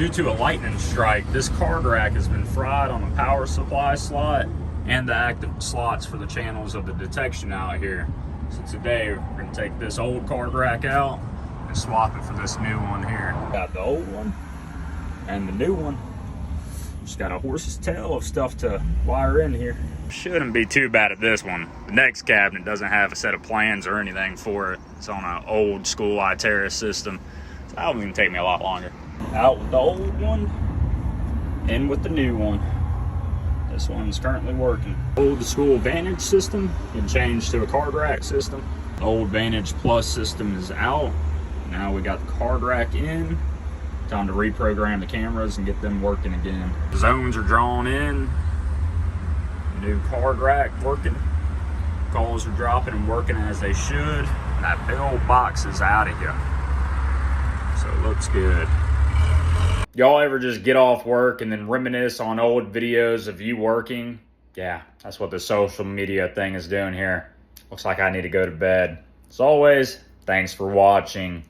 Due to a lightning strike, this card rack has been fried on the power supply slot and the active slots for the channels of the detection out here. So today we're going to take this old card rack out and swap it for this new one here. Got the old one and the new one. Just got a horse's tail of stuff to wire in here. Shouldn't be too bad at this one. The next cabinet doesn't have a set of plans or anything for it. It's on an old school iTerra system. So that'll even take me a lot longer. Out with the old one, in with the new one. This one's currently working. Old school Vantage system can change to a card rack system. The old Vantage Plus system is out. Now we got the card rack in. Time to reprogram the cameras and get them working again. The zones are drawn in. New card rack working. Calls are dropping and working as they should. And that bell box is out of here. So it looks good. Y'all ever just get off work and then reminisce on old videos of you working? Yeah, that's what the social media thing is doing here. Looks like I need to go to bed. As always, thanks for watching.